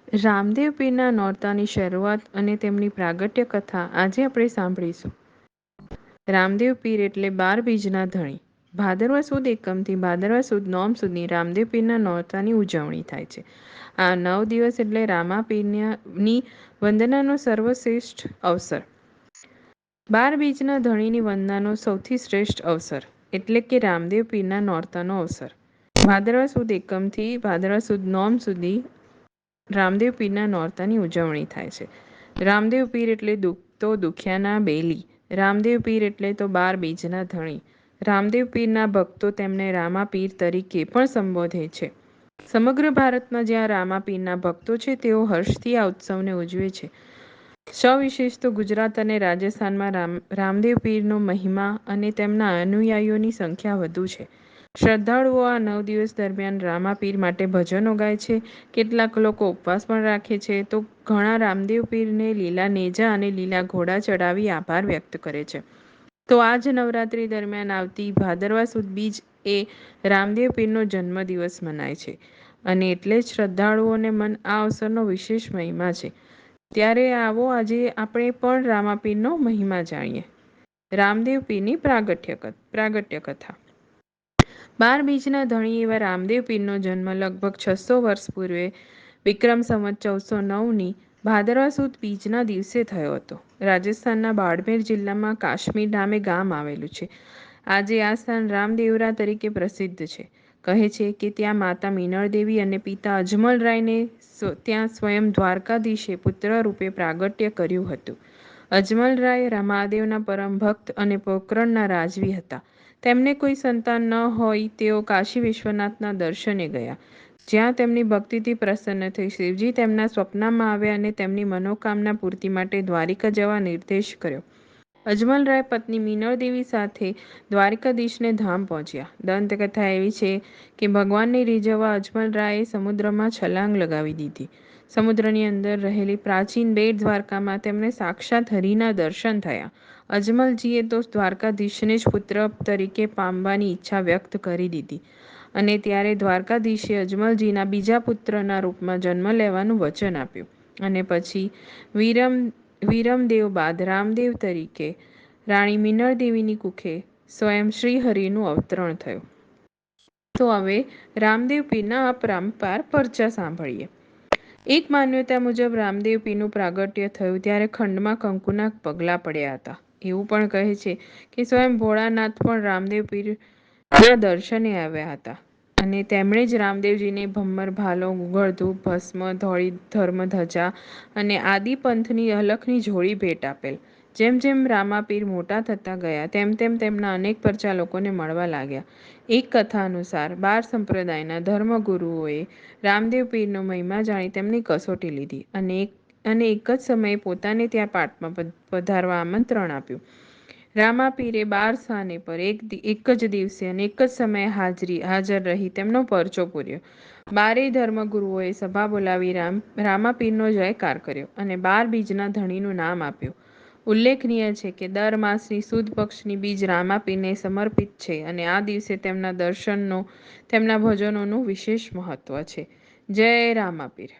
રામદેવ પીરના નોરતાની શરૂઆત અને તેમની પ્રાગટ્ય કથા આજે આપણે સાંભળીશું. રામદેવ પીર એટલે 12 બીજના ધણી. ભાદરવા સુદ એકમથી ભાદરવા સુદ નોમ સુધી રામદેવ પીરના નોરતાની ઉજવણી થાય છે. આ 9 દિવસ એટલે રામા પીરની વંદનાનો સર્વશ્રેષ્ઠ અવસર. 12 બીજના ધણીની વંદનાનો સૌથી શ્રેષ્ઠ અવસર એટલે કે રામદેવ પીરના નોરતાનો અવસર. ભાદરવા સુદ એકમથી ભાદરવા સુદ નોમ સુધી રામદેવ પીરના નોરતાની ઉજવણી થાય છે. રામદેવ પીર એટલે દુખ્યાના બેલી. રામદેવ પીર એટલે તો 12 બીજના ધણી. રામદેવ પીરના ભક્તો તેમને રામા પીર તરીકે પણ સંબોધે છે. સમગ્ર ભારતમાં જ્યાં રામા પીરના ભક્તો છે તેઓ હર્ષથી આ ઉત્સવને ઉજવે છે. સવિશેષ તો ગુજરાત અને રાજસ્થાનમાં રામદેવ પીરનો મહિમા અને તેમના અનુયાયીઓની સંખ્યા વધુ છે. શ્રદ્ધાળુઓ આ 9 દિવસ દરમિયાન રામા પીર માટે ભજનો ગાય છે. કેટલાક લોકો ઉપવાસ પણ રાખે છે તો ઘણા રામદેવ પીરને લીલા નેજા અને લીલા ઘોડા ચડાવી આભાર વ્યક્ત કરે છે. તો આજ નવરાત્રી દરમિયાન આવતી ભાદરવા સુદ બીજ એ રામદેવ પીરનો જન્મદિવસ મનાય છે અને એટલે જ શ્રદ્ધાળુઓને મન આ અવસરનો વિશેષ મહિમા છે. ત્યારે આવો આજે આપણે પણ રામાપીરનો મહિમા જાણીએ. રામદેવ પીરની પ્રાગટ્ય કથા. 12 બીજના ધણી એવા રામદેવ પીરનો જન્મ લગભગ 600 વર્ષ પૂર્વે વિક્રમ સંવત 1409ની ભાદરવા સુદ બીજના દિવસે થયો હતો. રાજસ્થાનના બાડમેર જિલ્લામાં કાશ્મીર નામે ગામ આવેલું છે. આજે આ સ્થાન રામદેવરા તરીકે પ્રસિદ્ધ છે. કહે છે કે ત્યાં માતા મીનળ દેવી અને પિતા અજમલરાયને ત્યાં સ્વયં દ્વારકાધીશે પુત્ર રૂપે પ્રાગટ્ય કર્યું હતું. અજમલરાય મહાદેવના પરમ ભક્ત અને પોકરણના રાજવી હતા. તેમને કોઈ સંતાન ન હોય તેઓ કાશી વિશ્વનાથના દર્શને ગયા. જ્યાં તેમની ભક્તિથી પ્રસન્ન થઈ શિવજી તેમના સ્વપ્નમાં આવ્યા અને તેમની મનોકામના પૂર્તિ માટે દ્વારિકા જવા નિર્દેશ કર્યો. અજમલરાય પત્ની મીનળ દેવી સાથે દ્વારિકાધીશને ધામ પહોંચ્યા. દંતકથા એવી છે કે ભગવાનને રીઝવવા અજમલરાયે સમુદ્રમાં છલાંગ લગાવી દીધી. સમુદ્રની અંદર રહેલી પ્રાચીન બેટ દ્વારકામાં તેમને સાક્ષાત હરિના દર્શન થયા. અજમલજીએ તો દ્વારકાધીશને જ પુત્ર તરીકે પામવાની ઈચ્છા વ્યક્ત કરી દીધી અને ત્યારે દ્વારકાધીશે અજમલજીના બીજા પુત્રના રૂપમાં જન્મ લેવાનું વચન આપ્યું અને પછી વીરમદેવ બાદ રામદેવ તરીકે રાણી મીનળ દેવીની કુખે સ્વયં શ્રીહરિનું અવતરણ થયું. તો હવે રામદેવ પીરના અપરંપાર પરચા સાંભળીએ. એક માન્યતા મુજબ રામદેવ પીરનું પ્રાગટ્ય થયું ત્યારે ખંડમાં કંકુના પગલા પડ્યા હતા. એવું પણ કહે છે કે સ્વયં ભોળાનાથ પણ રામદેવ પીરના દર્શને આવ્યા હતા અને તેમણે જ રામદેવજીને ભમ્મર ભાલો, ગુગળધૂપ, ભસ્મ, ધોળી ધર્મધજા અને આદિ પંથની અલખની જોડી ભેટ આપેલ. જેમ જેમ રામાપીર મોટા થતા ગયા તેમ તેમ તેમના અનેક પરચા લોકોને મળવા લાગ્યા. એક કથા અનુસાર 12 સંપ્રદાયના ધર્મગુરુઓએ રામદેવ પીરનો મહિમા જાણી તેમની કસોટી લીધી અને એક જ સમયે પોતાને ત્યાં પાટમાં પધારવા આમંત્રણ આપ્યું. રામાપીરે 12 સ્થાને પર એક જ દિવસે અને એક જ સમયે હાજર રહી તેમનો પરચો પૂર્યો. 12 ધર્મગુરુઓએ સભા બોલાવી રામાપીરનો જયકાર કર્યો અને 12 બીજના ધણીનું નામ આપ્યું. ઉલ્લેખનીય છે કે દર માસની સુદ પક્ષની બીજ રામાપીરને સમર્પિત છે અને આ દિવસે તેમના દર્શનનો તેમના ભજનોનું વિશેષ મહત્વ છે. જય રામાપીર.